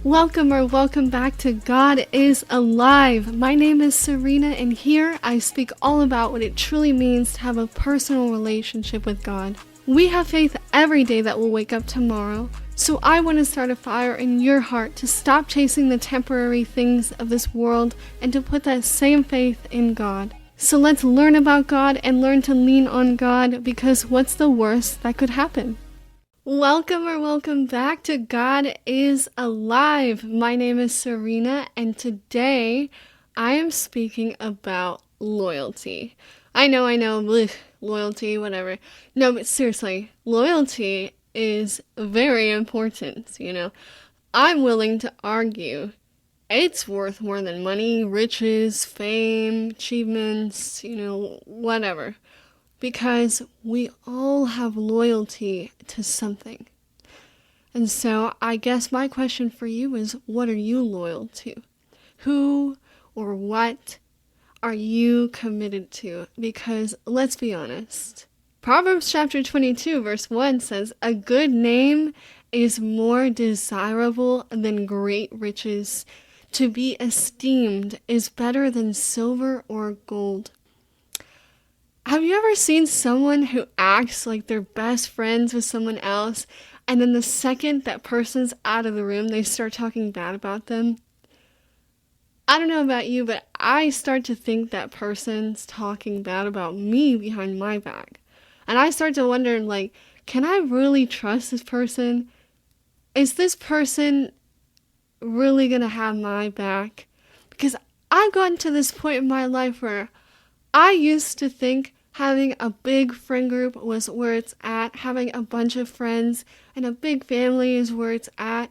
Welcome back to God is Alive. My name is Serena, and here I speak all about what it truly means to have a personal relationship with God. We have faith every day that we'll wake up tomorrow, so I want to start a fire in your heart to stop chasing the temporary things of this world and to put that same faith in God. So let's learn about God and learn to lean on God, because what's the worst that could happen? Welcome back to God is Alive. My name is Serena, and today I am speaking about loyalty. I know, loyalty, whatever. No, but seriously, loyalty is very important, I'm willing to argue it's worth more than money, riches, fame, achievements, whatever. Because we all have loyalty to something. And so I guess my question for you is, what are you loyal to? Who or what are you committed to? Because let's be honest. Proverbs chapter 22 verse 1 says, "A good name is more desirable than great riches. To be esteemed is better than silver or gold." Have you ever seen someone who acts like they're best friends with someone else, and then the second that person's out of the room, they start talking bad about them? I don't know about you, but I start to think that person's talking bad about me behind my back. And I start to wonder, can I really trust this person? Is this person really going to have my back? Because I've gotten to this point in my life where I used to think having a big friend group was where it's at. Having a bunch of friends and a big family is where it's at.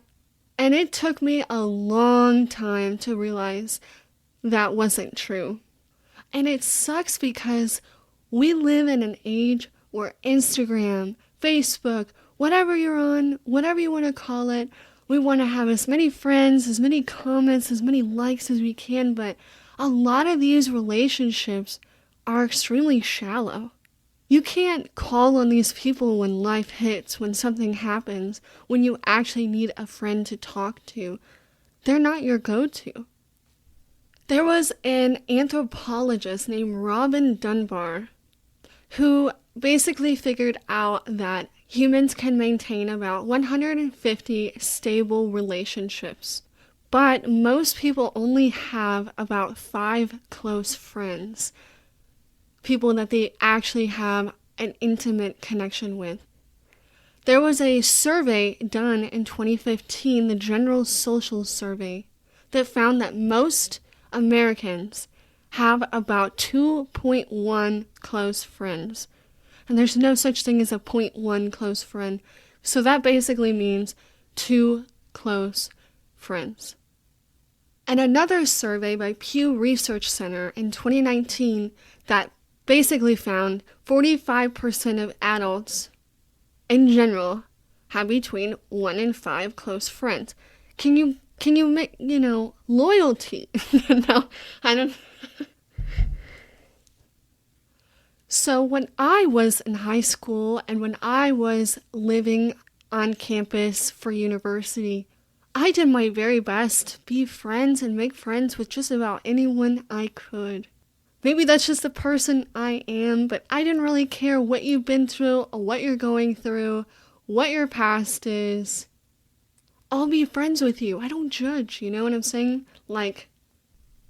And it took me a long time to realize that wasn't true. And it sucks because we live in an age where Instagram, Facebook, whatever you're on, whatever you want to call it, we want to have as many friends, as many comments, as many likes as we can. But a lot of these relationships are extremely shallow. You can't call on these people when life hits, when something happens, when you actually need a friend to talk to. They're not your go-to. There was an anthropologist named Robin Dunbar who basically figured out that humans can maintain about 150 stable relationships, but most people only have about 5 close friends. People that they actually have an intimate connection with. There was a survey done in 2015, the General Social Survey, that found that most Americans have about 2.1 close friends. And there's no such thing as a 0.1 close friend. So that basically means 2 close friends. And another survey by Pew Research Center in 2019 that basically found 45% of adults in general have between 1 and 5 close friends. Can you make, loyalty? No, I don't. So when I was in high school and when I was living on campus for university, I did my very best to be friends and make friends with just about anyone I could. Maybe that's just the person I am, but I didn't really care what you've been through, or what you're going through, what your past is. I'll be friends with you. I don't judge, you know what I'm saying?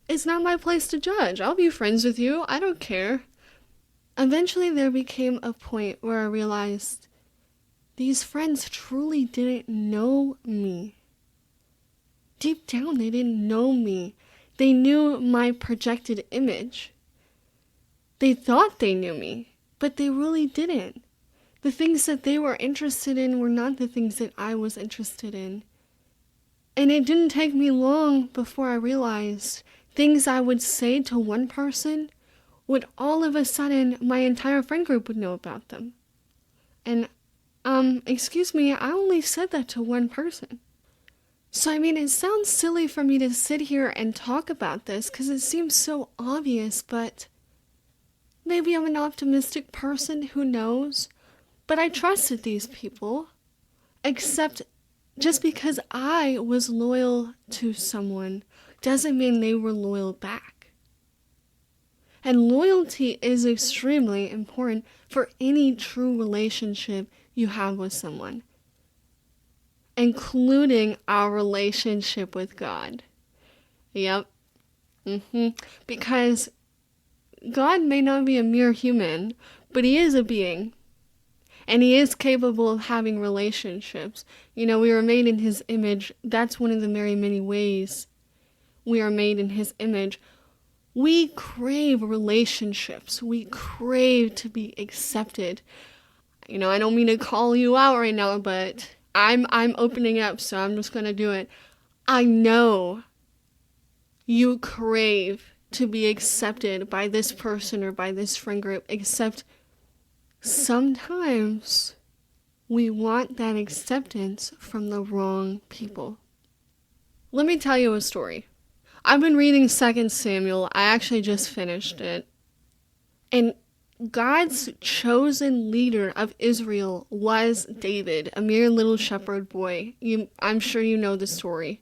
It's not my place to judge. I'll be friends with you. I don't care. Eventually there became a point where I realized these friends truly didn't know me. Deep down, they didn't know me. They knew my projected image. They thought they knew me, but they really didn't. The things that they were interested in were not the things that I was interested in. And it didn't take me long before I realized things I would say to one person would all of a sudden, my entire friend group would know about them. And, excuse me, I only said that to one person. So, it sounds silly for me to sit here and talk about this because it seems so obvious, but maybe I'm an optimistic person, who knows? But I trusted these people, except just because I was loyal to someone doesn't mean they were loyal back. And loyalty is extremely important for any true relationship you have with someone, including our relationship with God. Yep. Because God may not be a mere human, but he is a being. And he is capable of having relationships. We were made in his image. That's one of the very many ways we are made in his image. We crave relationships. We crave to be accepted. I don't mean to call you out right now, but I'm opening up, so I'm just going to do it. I know you crave to be accepted by this person or by this friend group, except sometimes we want that acceptance from the wrong people. Let me tell you a story. I've been reading 2 Samuel. I actually just finished it. And God's chosen leader of Israel was David, a mere little shepherd boy. I'm sure you know the story.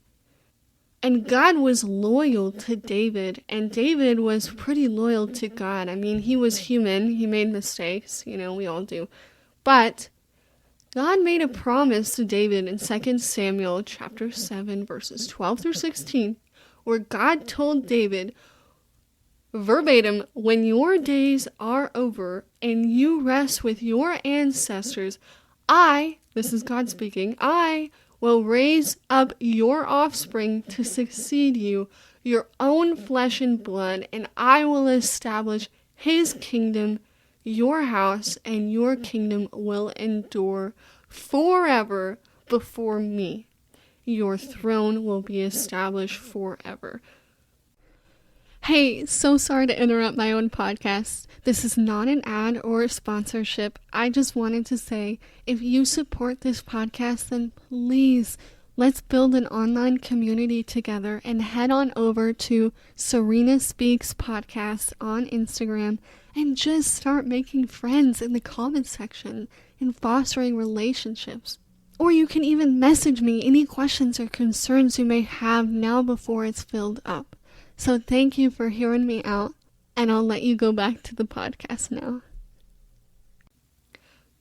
And God was loyal to David, and David was pretty loyal to God. He was human. He made mistakes. We all do. But God made a promise to David in 2 Samuel chapter 7, verses 12 through 16, where God told David, verbatim, when your days are over and you rest with your ancestors, this is God speaking, I will raise up your offspring to succeed you, your own flesh and blood, and I will establish his kingdom, your house, and your kingdom will endure forever before me. Your throne will be established forever. Hey, so sorry to interrupt my own podcast. This is not an ad or a sponsorship. I just wanted to say, if you support this podcast, then please, let's build an online community together and head on over to Serena Speaks Podcast on Instagram and just start making friends in the comment section and fostering relationships. Or you can even message me any questions or concerns you may have now before it's filled up. So thank you for hearing me out, and I'll let you go back to the podcast now.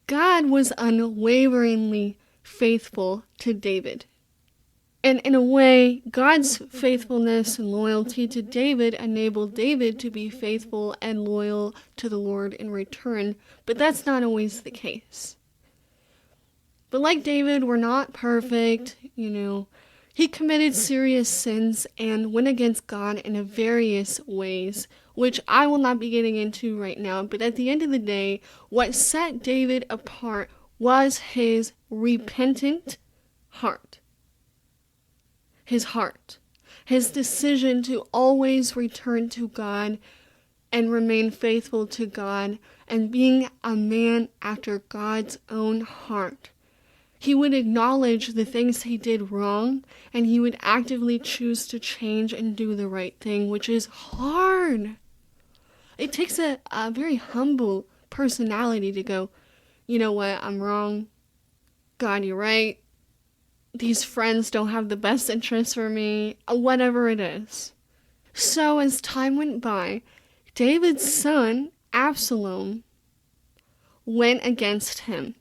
God was unwaveringly faithful to David. And in a way, God's faithfulness and loyalty to David enabled David to be faithful and loyal to the Lord in return, but that's not always the case. But like David, we're not perfect, He committed serious sins and went against God in various ways, which I will not be getting into right now. But at the end of the day, what set David apart was his repentant heart. His heart. His decision to always return to God and remain faithful to God and being a man after God's own heart. He would acknowledge the things he did wrong, and he would actively choose to change and do the right thing, which is hard. It takes a very humble personality to go, you know what, I'm wrong. God, you're right. These friends don't have the best interests for me, whatever it is. So as time went by, David's son, Absalom, went against him.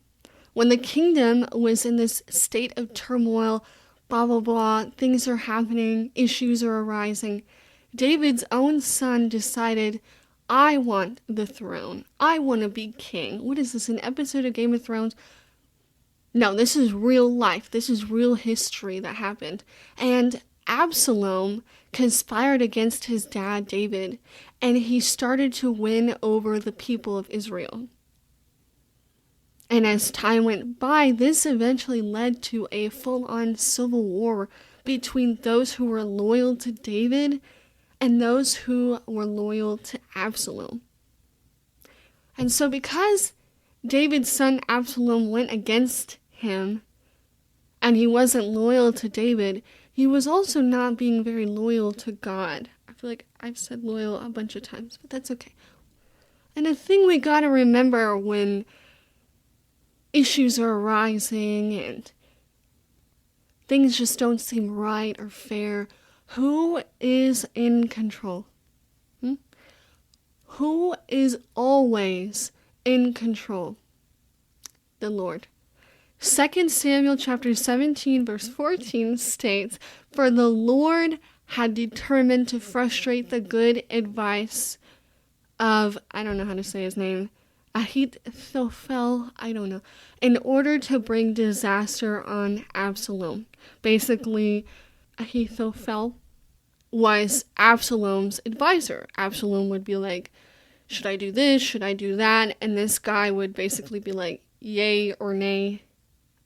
When the kingdom was in this state of turmoil, blah, blah, blah, things are happening, issues are arising, David's own son decided, I want the throne. I want to be king. What is this, an episode of Game of Thrones? No, this is real life. This is real history that happened. And Absalom conspired against his dad, David, and he started to win over the people of Israel. And as time went by, this eventually led to a full-on civil war between those who were loyal to David and those who were loyal to Absalom. And so because David's son Absalom went against him, and he wasn't loyal to David, he was also not being very loyal to God. I feel like I've said loyal a bunch of times, but that's okay. And the thing we gotta remember when issues are arising and things just don't seem right or fair, who is in control? Who is always in control? The Lord. 2 Samuel chapter 17 verse 14 states, "For the Lord had determined to frustrate the good advice of," I don't know how to say his name, Ahithophel, in order to bring disaster on Absalom. Basically, Ahithophel was Absalom's advisor. Absalom would be like, should I do this? Should I do that? And this guy would basically be like, yay or nay.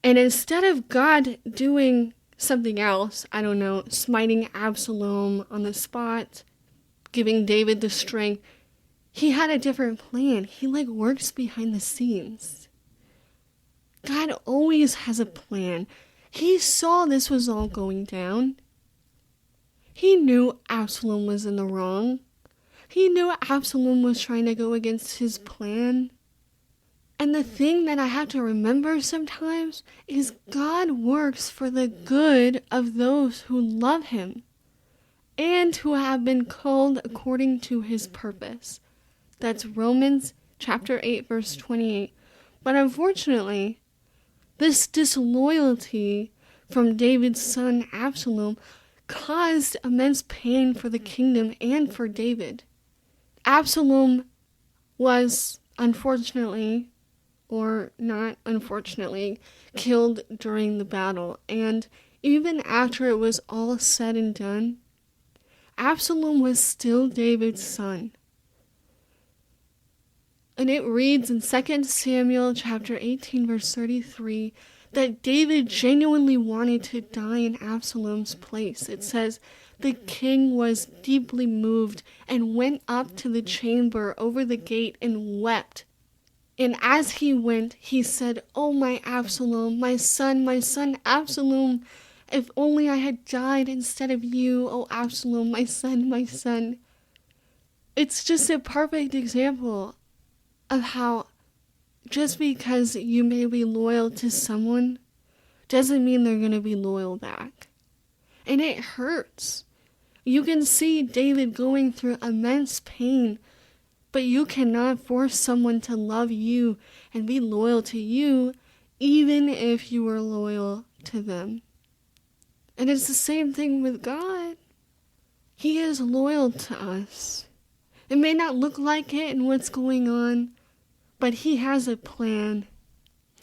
And instead of God doing something else, smiting Absalom on the spot, giving David the strength, he had a different plan. He works behind the scenes. God always has a plan. He saw this was all going down. He knew Absalom was in the wrong. He knew Absalom was trying to go against his plan. And the thing that I have to remember sometimes is God works for the good of those who love him and who have been called according to his purpose. That's Romans chapter 8, verse 28. But unfortunately, this disloyalty from David's son Absalom caused immense pain for the kingdom and for David. Absalom was unfortunately, or not unfortunately, killed during the battle. And even after it was all said and done, Absalom was still David's son. And it reads in 2 Samuel chapter 18, verse 33, that David genuinely wanted to die in Absalom's place. It says, "The king was deeply moved and went up to the chamber over the gate and wept. And as he went, he said, 'Oh, my Absalom, my son Absalom, if only I had died instead of you, oh Absalom, my son, my son.'" It's just a perfect example of how just because you may be loyal to someone doesn't mean they're going to be loyal back. And it hurts. You can see David going through immense pain, but you cannot force someone to love you and be loyal to you, even if you are loyal to them. And it's the same thing with God. He is loyal to us. It may not look like it in what's going on, but he has a plan.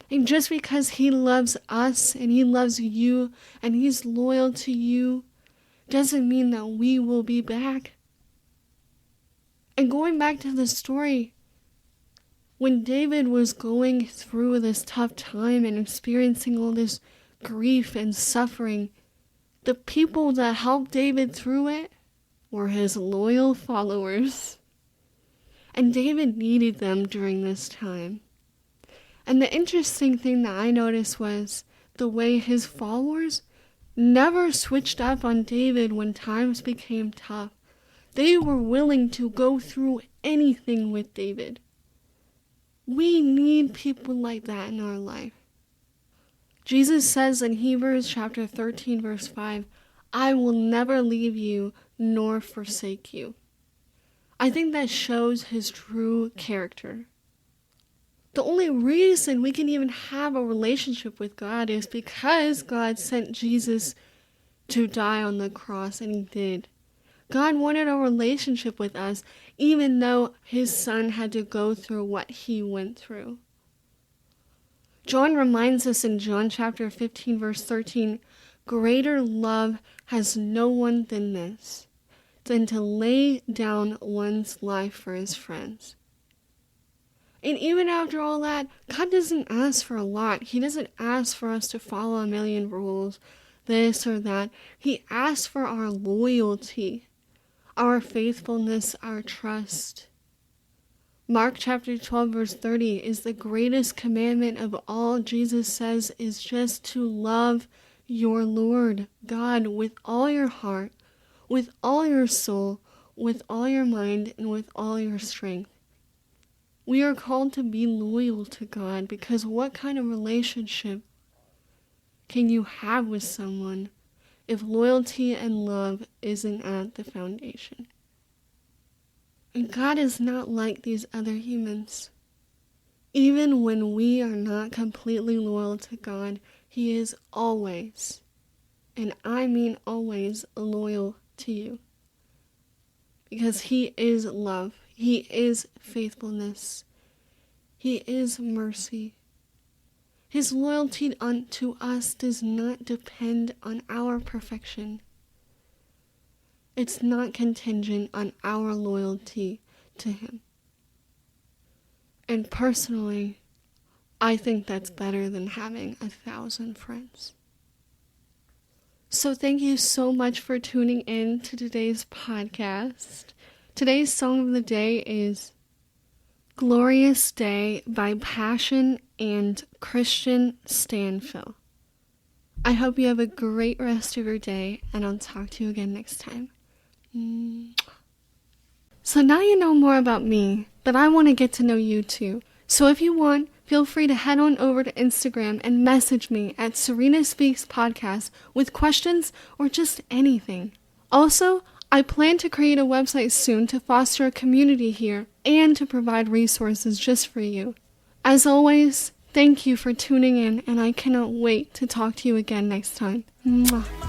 And just because he loves us and he loves you and he's loyal to you doesn't mean that we will be back. And going back to the story, when David was going through this tough time and experiencing all this grief and suffering, the people that helped David through it were his loyal followers. And David needed them during this time. And the interesting thing that I noticed was the way his followers never switched up on David when times became tough. They were willing to go through anything with David. We need people like that in our life. Jesus says in Hebrews chapter 13, verse 5, "I will never leave you nor forsake you." I think that shows his true character. The only reason we can even have a relationship with God is because God sent Jesus to die on the cross, and he did. God wanted a relationship with us, even though his son had to go through what he went through. John reminds us in John chapter 15, verse 13, "Greater love has no one than this, than to lay down one's life for his friends." And even after all that, God doesn't ask for a lot. He doesn't ask for us to follow a million rules, this or that. He asks for our loyalty, our faithfulness, our trust. Mark chapter 12, verse 30 is the greatest commandment of all. Jesus says is just to love your Lord God with all your heart, with all your soul, with all your mind, and with all your strength. We are called to be loyal to God because what kind of relationship can you have with someone if loyalty and love isn't at the foundation? And God is not like these other humans. Even when we are not completely loyal to God, He is always, and I mean always, loyal to you. Because He is love. He is faithfulness. He is mercy. His loyalty unto us does not depend on our perfection. It's not contingent on our loyalty to Him. And personally, I think that's better than having 1,000 friends. So thank you so much for tuning in to today's podcast. Today's song of the day is Glorious Day by Passion and Kristian Stanfill. I hope you have a great rest of your day, and I'll talk to you again next time. So now you know more about me, but I want to get to know you too. So if you want, feel free to head on over to Instagram and message me at Serena Speaks Podcast with questions or just anything. Also, I plan to create a website soon to foster a community here and to provide resources just for you. As always, thank you for tuning in, and I cannot wait to talk to you again next time. Mwah.